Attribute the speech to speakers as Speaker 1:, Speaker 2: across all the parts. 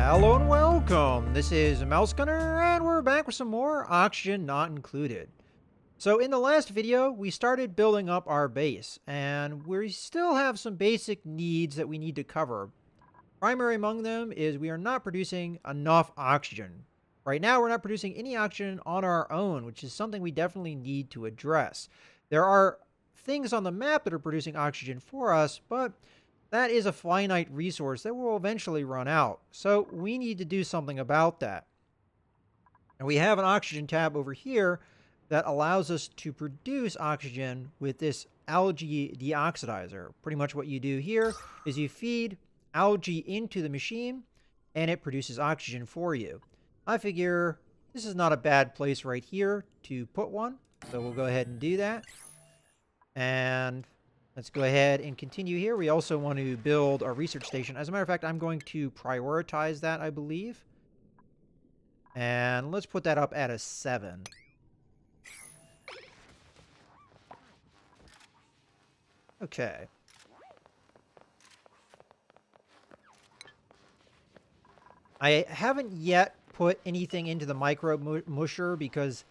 Speaker 1: Hello and welcome. This is Mouse Gunner, and we're back with some more Oxygen Not Included. So in the last video, we started building up our base, and we still have some basic needs that we need to cover. Primary among them is we are not producing enough oxygen. Right now, we're not producing any oxygen on our own, which is something we definitely need to address. There are things on the map that are producing oxygen for us, but that is a finite resource that will eventually run out. So we need to do something about that. And we have an oxygen tab over here that allows us to produce oxygen with this algae deoxidizer. Pretty much what you do here is you feed algae into the machine and it produces oxygen for you. I figure this is not a bad place right here to put one. So we'll go ahead and do that. And let's go ahead and continue here. We also want to build our research station. As a matter of fact, I'm going to prioritize that, I believe. And let's put that up at a 7. Okay. I haven't yet put anything into the micro musher because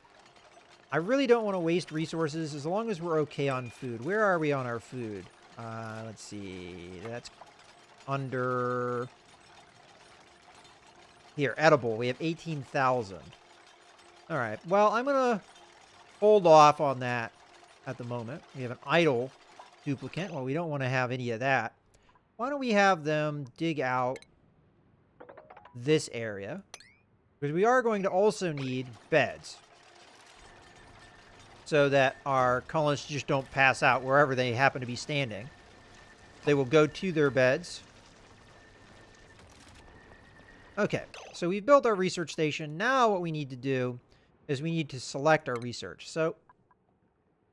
Speaker 1: I really don't want to waste resources as long as we're okay on food. Where are we on our food? Let's see. That's under... Here, edible. We have 18,000. All right. Well, I'm going to hold off on that at the moment. We have an idle duplicate. Well, we don't want to have any of that. Why don't we have them dig out this area? Because we are going to also need beds, so that our colonists just don't pass out wherever they happen to be standing. They will go to their beds. Okay, so we've built our research station. Now what we need to do is we need to select our research. So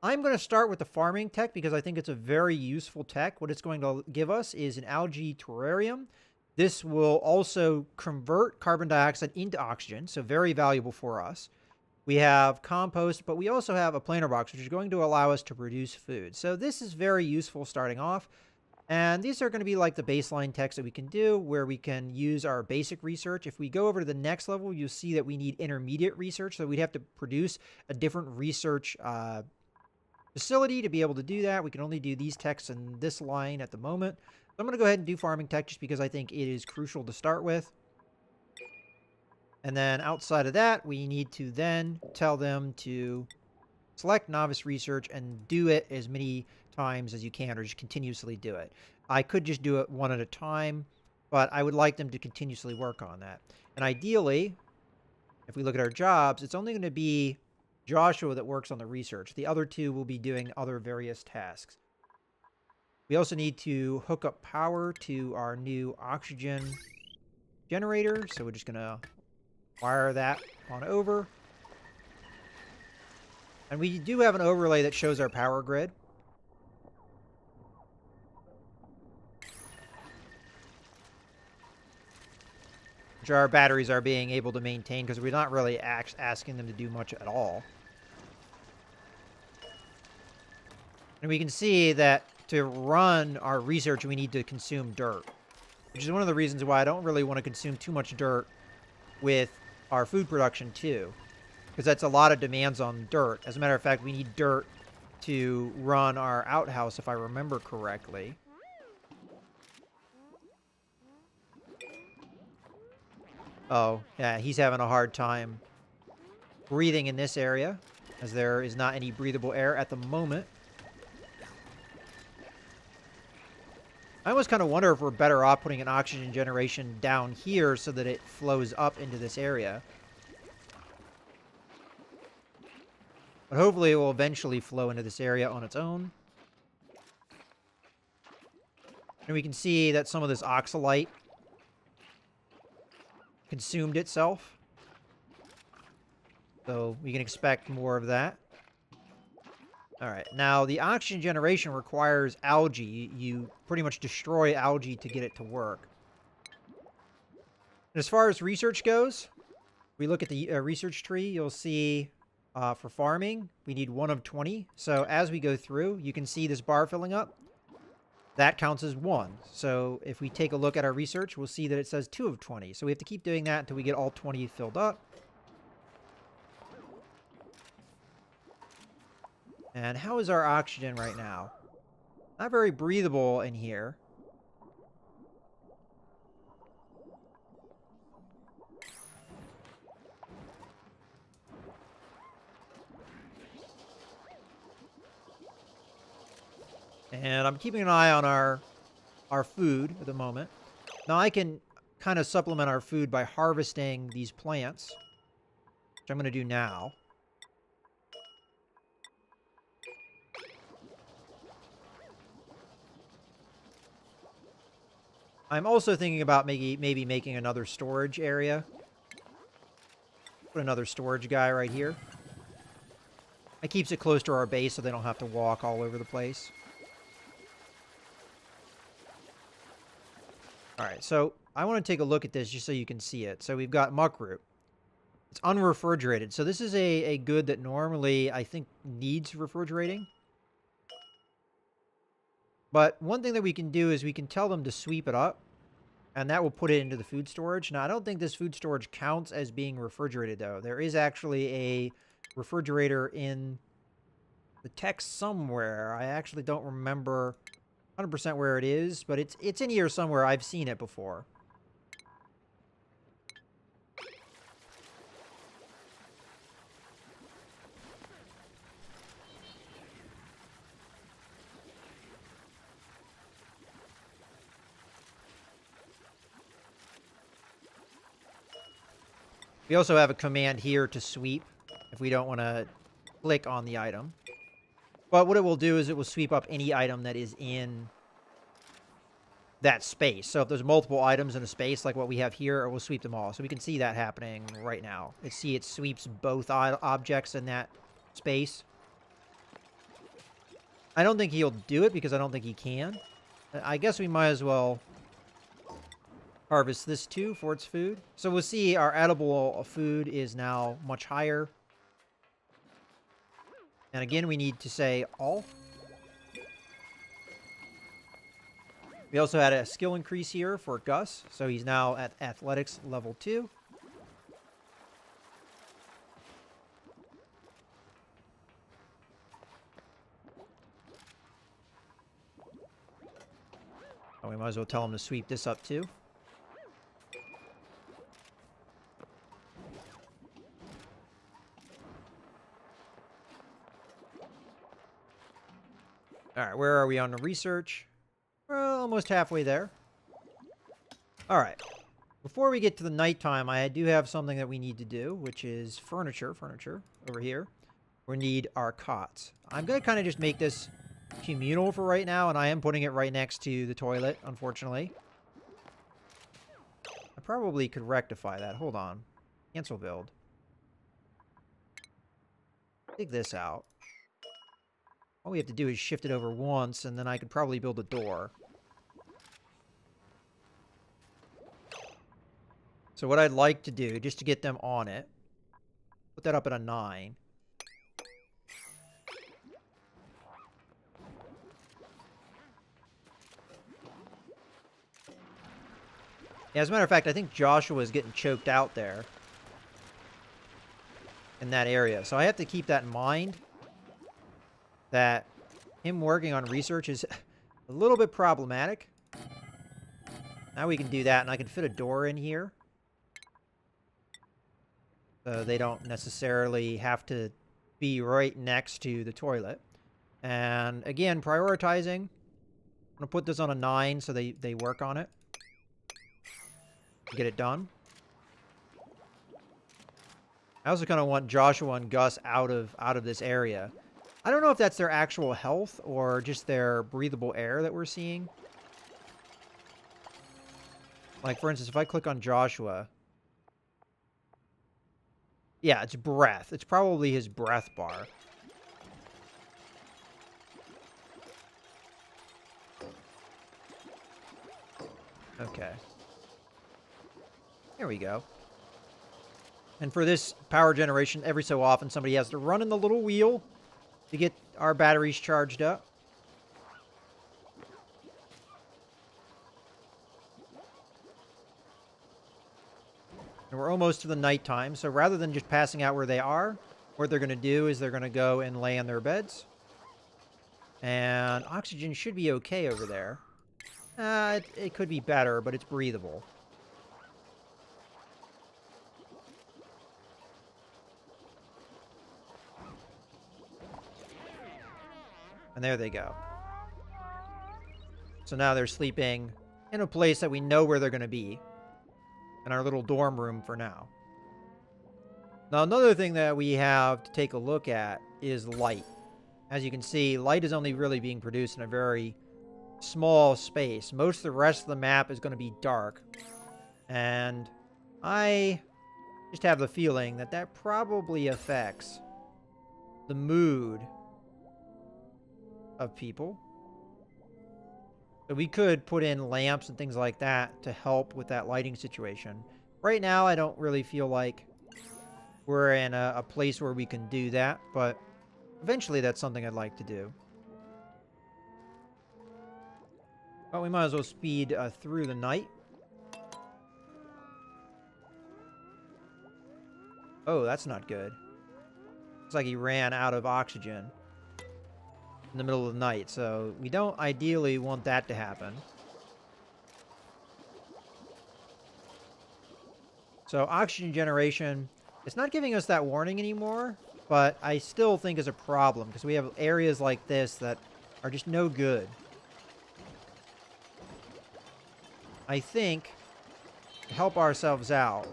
Speaker 1: I'm going to start with the farming tech because I think it's a very useful tech. What it's going to give us is an algae terrarium. This will also convert carbon dioxide into oxygen, so very valuable for us. We have compost, but we also have a planter box, which is going to allow us to produce food. So this is very useful starting off. And these are going to be like the baseline techs that we can do, where we can use our basic research. If we go over to the next level, you'll see that we need intermediate research. So we'd have to produce a different research facility to be able to do that. We can only do these techs in this line at the moment. So I'm going to go ahead and do farming tech just because I think it is crucial to start with. And then outside of that, we need to then tell them to select novice research and do it as many times as you can, or just continuously do it. I could just do it one at a time, but I would like them to continuously work on that. And ideally, if we look at our jobs, it's only going to be Joshua that works on the research. The other two will be doing other various tasks. We also need to hook up power to our new oxygen generator. So we're just going to wire that on over. And we do have an overlay that shows our power grid. Which our batteries are being able to maintain because we're not really asking them to do much at all. And we can see that to run our research, we need to consume dirt. Which is one of the reasons why I don't really want to consume too much dirt with our food production too. Because that's a lot of demands on dirt. As a matter of fact, we need dirt to run our outhouse, if I remember correctly. Oh, yeah, he's having a hard time breathing in this area, as there is not any breathable air at the moment. I almost kind of wonder if we're better off putting an oxygen generation down here so that it flows up into this area. But hopefully it will eventually flow into this area on its own. And we can see that some of this oxalite consumed itself. So we can expect more of that. Alright, now the oxygen generation requires algae. You pretty much destroy algae to get it to work. And as far as research goes, we look at the research tree, you'll see for farming, we need 1 of 20. So as we go through, you can see this bar filling up. that counts as 1. So if we take a look at our research, we'll see that it says 2 of 20. So we have to keep doing that until we get all 20 filled up. And how is our oxygen right now? Not very breathable in here. And I'm keeping an eye on our food at the moment. Now I can kind of supplement our food by harvesting these plants, which I'm going to do now. I'm also thinking about maybe making another storage area. Put another storage guy right here. It keeps it close to our base so they don't have to walk all over the place. Alright, so I want to take a look at this just so you can see it. So we've got muckroot. It's unrefrigerated. So this is a good that normally I think needs refrigerating. But one thing that we can do is we can tell them to sweep it up, and that will put it into the food storage. Now, I don't think this food storage counts as being refrigerated, though. There is actually a refrigerator in the text somewhere. I actually don't remember 100% where it is, but it's in here somewhere. I've seen it before. We also have a command here to sweep if we don't want to click on the item. But what it will do is it will sweep up any item that is in that space. So if there's multiple items in a space like what we have here, it will sweep them all. So we can see that happening right now. See, it sweeps both objects in that space. I don't think he'll do it because I don't think he can. I guess we might as well harvest this too for its food. So we'll see our edible food is now much higher. And again, we need to say all. We also had a skill increase here for Gus. So he's now at athletics level 2. Oh, we might as well tell him to sweep this up too. Alright, where are we on the research? Well, almost halfway there. Alright. Before we get to the nighttime, I do have something that we need to do, which is furniture over here. We need our cots. I'm going to kind of just make this communal for right now, and I am putting it right next to the toilet, unfortunately. I probably could rectify that. Hold on. Cancel build. Take this out. All we have to do is shift it over once, and then I could probably build a door. So what I'd like to do, just to get them on it, put that up at a 9. Yeah, as a matter of fact, I think Joshua is getting choked out there in that area. So I have to keep that in mind, that him working on research is a little bit problematic. Now we can do that, and I can fit a door in here. So they don't necessarily have to be right next to the toilet. And again, prioritizing. I'm going to put this on a 9 so they work on it. Get it done. I also kind of want Joshua and Gus out of this area. I don't know if that's their actual health or just their breathable air that we're seeing. Like, for instance, if I click on Joshua. Yeah, it's breath. It's probably his breath bar. Okay. There we go. And for this power generation, every so often somebody has to run in the little wheel to get our batteries charged up. And we're almost to the nighttime, so rather than just passing out where they are, what they're going to do is they're going to go and lay on their beds. And oxygen should be okay over there. It could be better, but it's breathable. And there they go. So now they're sleeping in a place that we know where they're going to be. In our little dorm room for now. Now, another thing that we have to take a look at is light. As you can see, light is only really being produced in a very small space. Most of the rest of the map is going to be dark. And I just have the feeling that that probably affects the mood of people. So we could put in lamps and things like that to help with that lighting situation. Right now, I don't really feel like we're in a place where we can do that, but eventually that's something I'd like to do. But we might as well speed through the night. Oh, that's not good. Looks like he ran out of oxygen in the middle of the night, so we don't ideally want that to happen. So oxygen generation, it's not giving us that warning anymore, but I still think is a problem because we have areas like this that are just no good. I think to help ourselves out.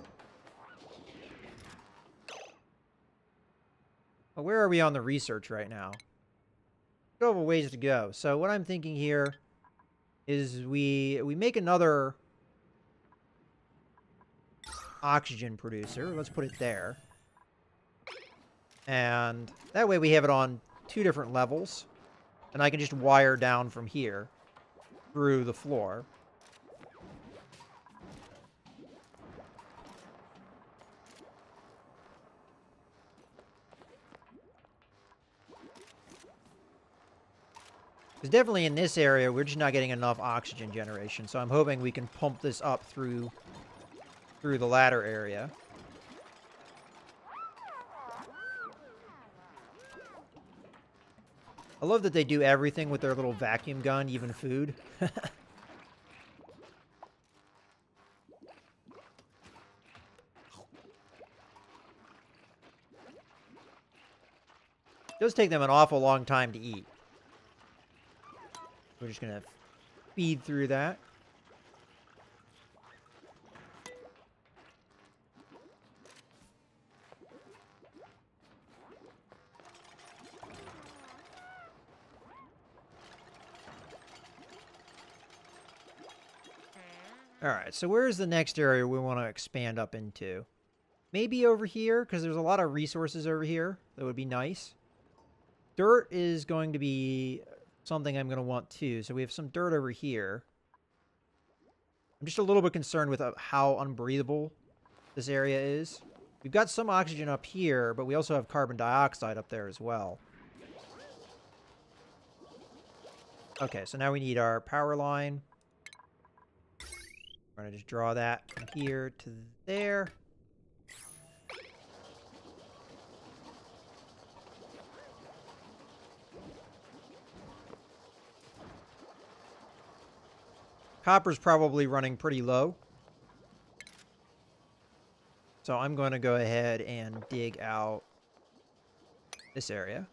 Speaker 1: Well, where are we on the research right now? Still have a ways to go. So what I'm thinking here is we make another oxygen producer. Let's put it there. And that way we have it on 2 different levels. And I can just wire down from here through the floor. Because definitely in this area, we're just not getting enough oxygen generation. So I'm hoping we can pump this up through the ladder area. I love that they do everything with their little vacuum gun, even food. It does take them an awful long time to eat. We're just going to feed through that. Alright, so where's the next area we want to expand up into? Maybe over here, because there's a lot of resources over here. That would be nice. Dirt is going to be something I'm going to want too. So we have some dirt over here. I'm just a little bit concerned with how unbreathable this area is. We've got some oxygen up here, but we also have carbon dioxide up there as well. Okay, so now we need our power line. We're going to just draw that from here to there. Copper's probably running pretty low. So I'm going to go ahead and dig out this area.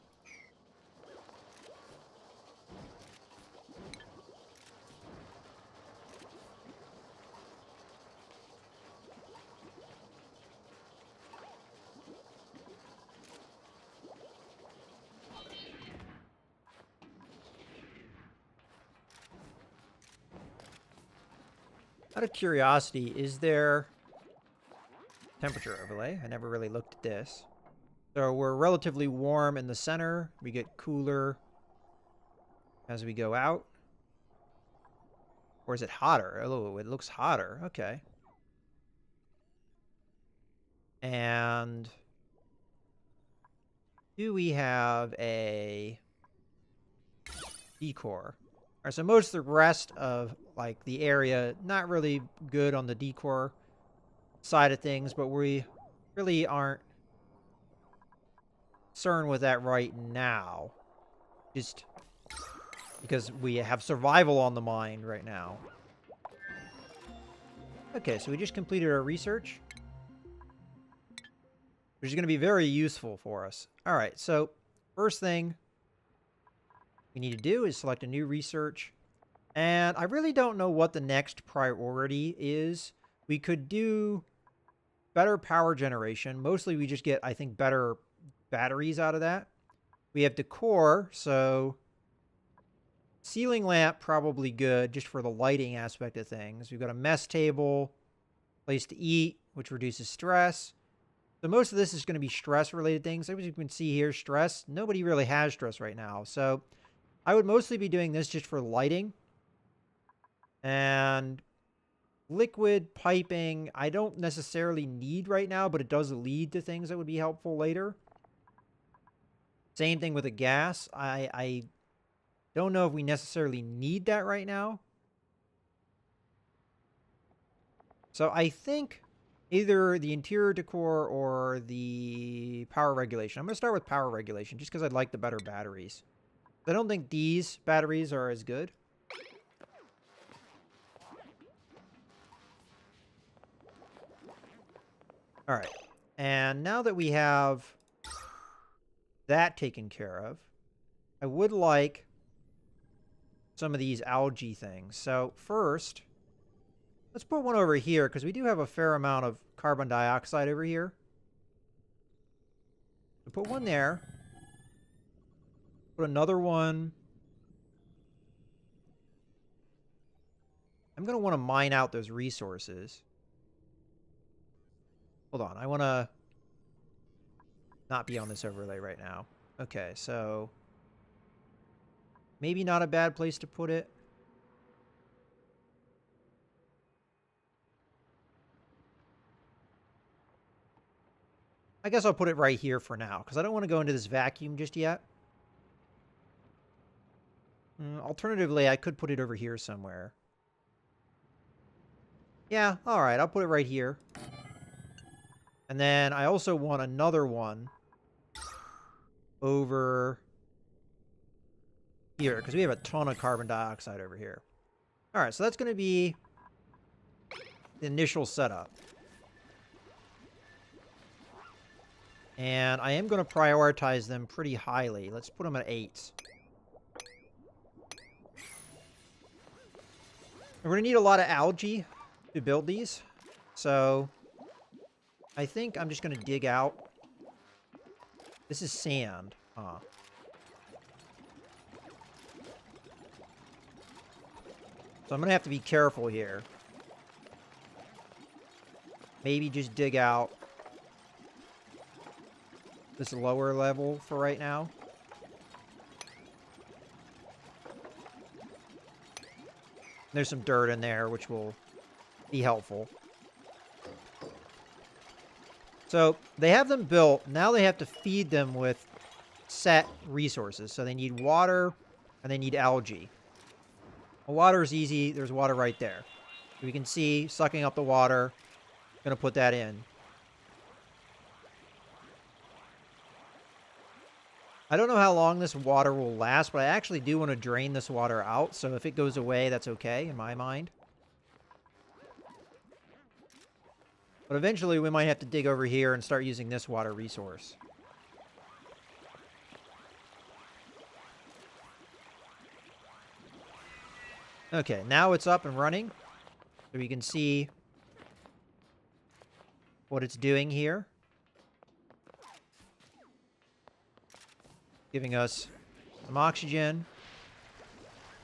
Speaker 1: Out of curiosity, is there temperature overlay? I never really looked at this. So we're relatively warm in the center. We get cooler as we go out. Or is it hotter? Oh, it looks hotter. Okay. And do we have a decor? Alright, so most of the rest of like the area, not really good on the decor side of things, but we really aren't concerned with that right now. Just because we have survival on the mind right now. Okay, so we just completed our research, which is going to be very useful for us. All right, so first thing we need to do is select a new research. And I really don't know what the next priority is. We could do better power generation. Mostly we just get, I think, better batteries out of that. We have decor, so ceiling lamp probably good just for the lighting aspect of things. We've got a mess table, place to eat, which reduces stress. So most of this is going to be stress-related things. As you can see here, stress. Nobody really has stress right now. So I would mostly be doing this just for lighting. And liquid piping, I don't necessarily need right now, but it does lead to things that would be helpful later. Same thing with the gas. I don't know if we necessarily need that right now. So I think either the interior decor or the power regulation. I'm going to start with power regulation just because I'd like the better batteries. I don't think these batteries are as good. All right. And now that we have that taken care of, I would like some of these algae things. So first, let's put one over here because we do have a fair amount of carbon dioxide over here. So put one there. Put another one. I'm going to want to mine out those resources. Hold on. I want to not be on this overlay right now. Okay, so maybe not a bad place to put it. I guess I'll put it right here for now because I don't want to go into this vacuum just yet. Alternatively, I could put it over here somewhere. Yeah, all right. I'll put it right here. And then I also want another one over here because we have a ton of carbon dioxide over here. All right, so that's going to be the initial setup. And I am going to prioritize them pretty highly. Let's put them at 8. We're going to need a lot of algae to build these. So I think I'm just going to dig out. This is sand. Huh. So I'm going to have to be careful here. Maybe just dig out this lower level for right now. There's some dirt in there, which will be helpful. So they have them built. Now they have to feed them with set resources. So they need water and they need algae. Well, water is easy. There's water right there. We can see sucking up the water. Going to put that in. I don't know how long this water will last, but I actually do want to drain this water out. So if it goes away, that's okay in my mind. But eventually we might have to dig over here and start using this water resource. Okay, now it's up and running. So we can see what it's doing here. Giving us some oxygen.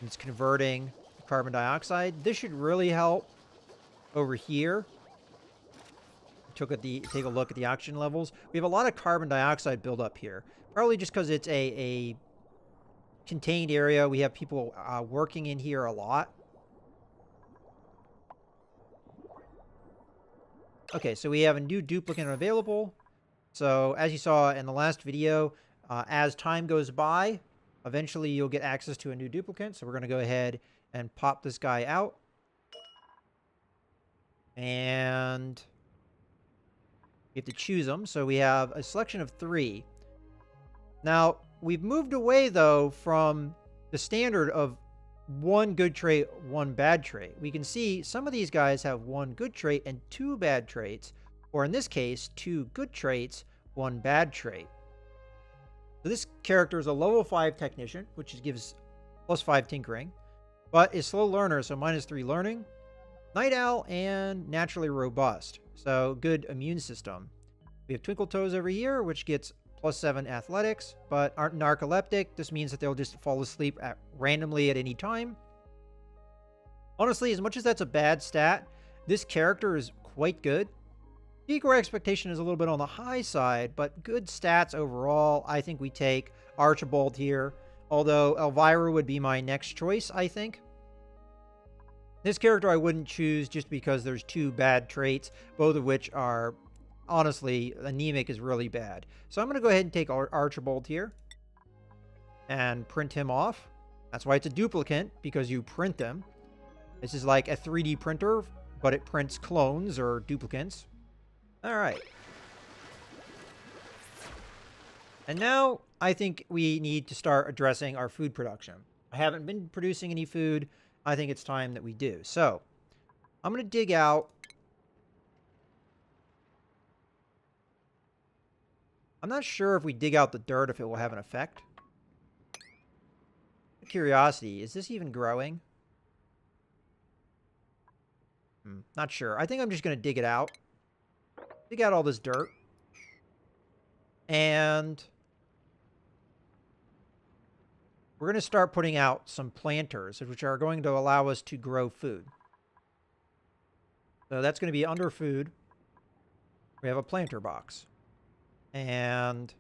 Speaker 1: It's converting carbon dioxide. This should really help over here. Take a look at the oxygen levels. We have a lot of carbon dioxide buildup here. Probably just because it's a contained area. We have people working in here a lot. Okay, so we have a new duplicate available. So as you saw in the last video, as time goes by, eventually you'll get access to a new duplicate. So we're going to go ahead and pop this guy out. And You have to choose them. So we have a selection of 3. Now, we've moved away, though, from the standard of 1 good trait, 1 bad trait. We can see some of these guys have 1 good trait and 2 bad traits, or in this case, 2 good traits, 1 bad trait. So this character is a level 5 technician, which gives +5 tinkering, but is slow learner, so -3 learning, night owl, and naturally robust. So good immune system. We have twinkle toes over here, which gets +7 athletics, but aren't narcoleptic. This means that they'll just fall asleep randomly at any time. Honestly, as much as that's a bad stat, this character is quite good. Decoy expectation is a little bit on the high side, but good stats overall. I think we take Archibald here, although Elvira would be my next choice, I think. This character I wouldn't choose just because there's 2 bad traits, both of which are, honestly, anemic is really bad. So I'm going to go ahead and take Archibald here and print him off. That's why it's a duplicate, because you print them. This is like a 3D printer, but it prints clones or duplicates. All right. And now I think we need to start addressing our food production. I haven't been producing any food. I think it's time that we do. So I'm going to dig out. I'm not sure if we dig out the dirt, if it will have an effect. Curiosity, is this even growing? Not sure. I think I'm just going to dig it out. Dig out all this dirt. And we're going to start putting out some planters, which are going to allow us to grow food. So that's going to be under food. We have a planter box. And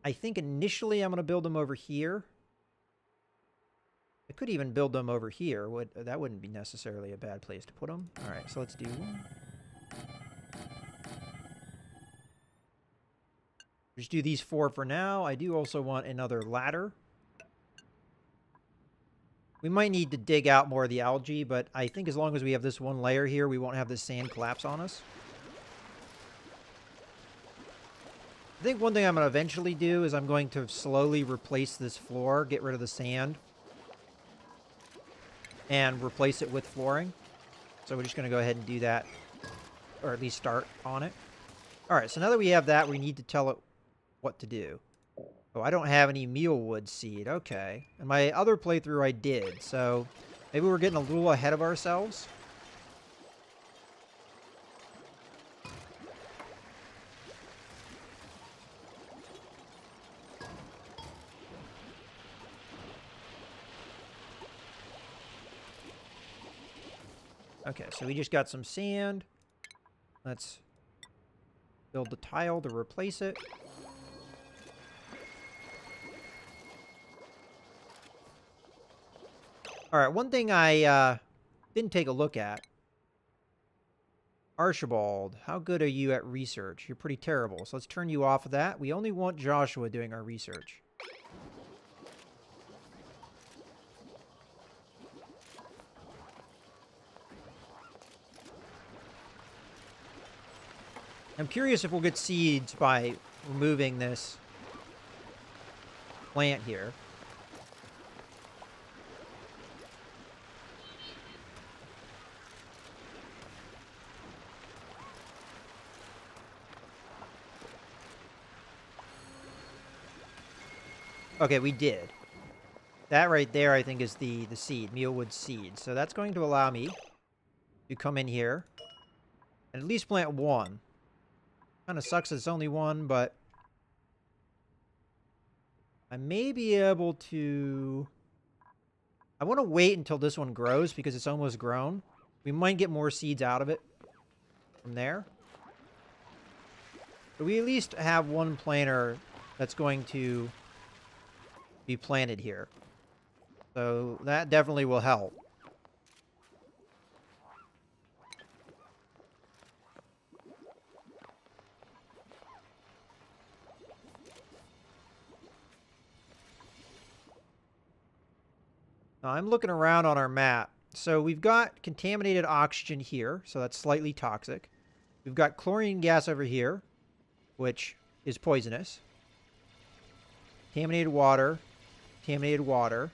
Speaker 1: I think initially I'm going to build them over here. I could even build them over here. That wouldn't be necessarily a bad place to put them. All right, so let's do one. Just do these 4 for now. I do also want another ladder. We might need to dig out more of the algae, but I think as long as we have this one layer here, we won't have the sand collapse on us. I think one thing I'm going to eventually do is I'm going to slowly replace this floor, get rid of the sand, and replace it with flooring. So we're just going to go ahead and do that, or at least start on it. All right, so now that we have that, we need to tell it what to do. Oh, I don't have any mealwood seed. Okay. In my other playthrough, I did. So maybe we're getting a little ahead of ourselves. Okay, so we just got some sand. Let's build the tile to replace it. All right, one thing I didn't take a look at. Archibald, how good are you at research? You're pretty terrible, so let's turn you off of that. We only want Joshua doing our research. I'm curious if we'll get seeds by removing this plant here. Okay, we did. That right there, I think, is the seed, mealwood seed. So that's going to allow me to come in here and at least plant 1. Kind of sucks it's only 1, but I may be able to... I want to wait until this one grows because it's almost grown. We might get more seeds out of it from there. But we at least have 1 planter that's going to be planted here. So that definitely will help. Now I'm looking around on our map. So we've got contaminated oxygen here, so that's slightly toxic. We've got chlorine gas over here, which is poisonous. Contaminated water. Contaminated water.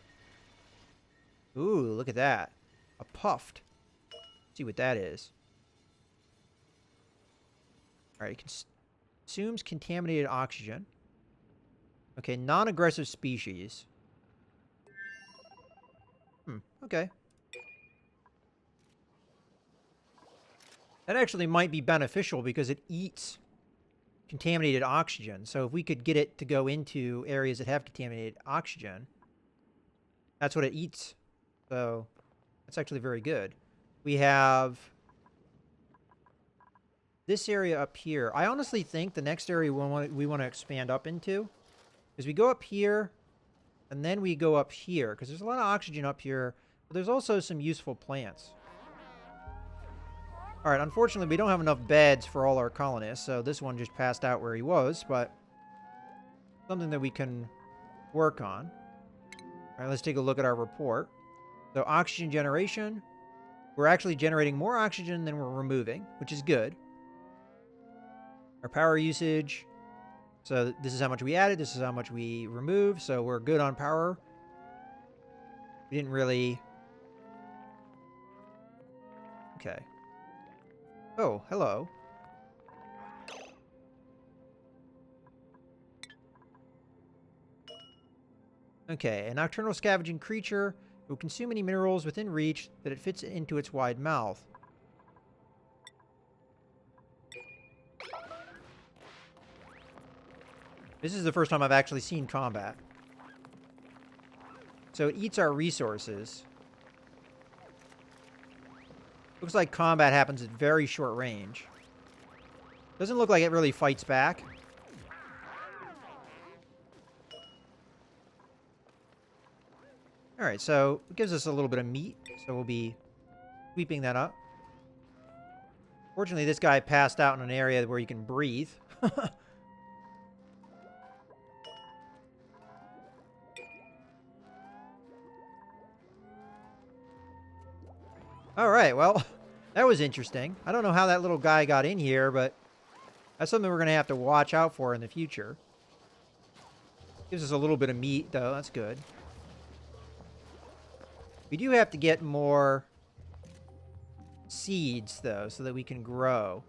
Speaker 1: Ooh, look at that. A puffed. Let's see what that is. Alright, it consumes contaminated oxygen. Okay, non-aggressive species. Okay. That actually might be beneficial because it eats contaminated oxygen. So if we could get it to go into areas that have contaminated oxygen, that's what it eats. So that's actually very good. We have this area up here. I honestly think the next area we want to expand up into is we go up here and then we go up here because there's a lot of oxygen up here, but there's also some useful plants. All right, unfortunately, we don't have enough beds for all our colonists, so this one just passed out where he was, but something that we can work on. All right, let's take a look at our report. So oxygen generation, we're actually generating more oxygen than we're removing, which is good. Our power usage, so this is how much we added, this is how much we removed, so we're good on power. We didn't really... Okay. Oh, hello. Okay, a nocturnal scavenging creature will consume any minerals within reach that it fits into its wide mouth. This is the first time I've actually seen combat. So it eats our resources. Looks like combat happens at very short range. Doesn't look like it really fights back. Alright, so it gives us a little bit of meat, so we'll be sweeping that up. Fortunately, this guy passed out in an area where you can breathe. Alright, well, that was interesting. I don't know how that little guy got in here, but that's something we're going to have to watch out for in the future. Gives us a little bit of meat, though. That's good. We do have to get more seeds, though, so that we can grow.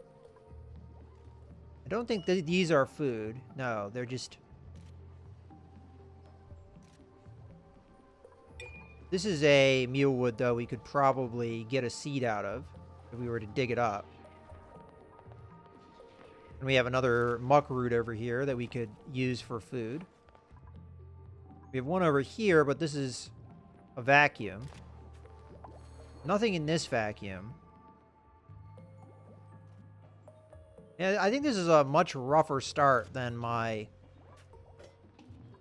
Speaker 1: I don't think that these are food. No, they're just... This is a mealwood, though, we could probably get a seed out of if we were to dig it up. And we have another muckroot over here that we could use for food. We have one over here, but this is a vacuum. Nothing in this vacuum. Yeah, I think this is a much rougher start than my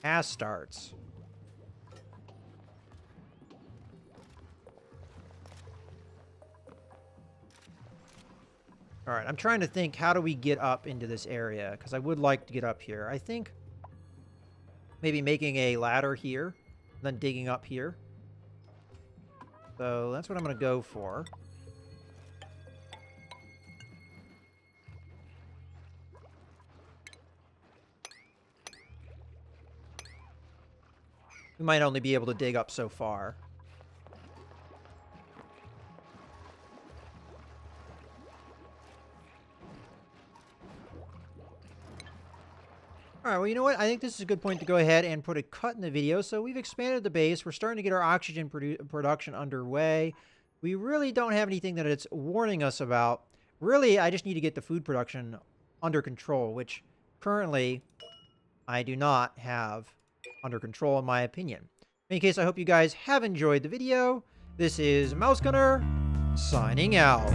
Speaker 1: past starts. Alright, I'm trying to think, how do we get up into this area? Because I would like to get up here. I think maybe making a ladder here, then digging up here. So that's what I'm going to go for. We might only be able to dig up so far. Alright, well, you know what? I think this is a good point to go ahead and put a cut in the video. So we've expanded the base. We're starting to get our oxygen production underway. We really don't have anything that it's warning us about. Really, I just need to get the food production under control, which currently I do not have under control, in my opinion. In any case, I hope you guys have enjoyed the video. This is Mouse Gunner, signing out.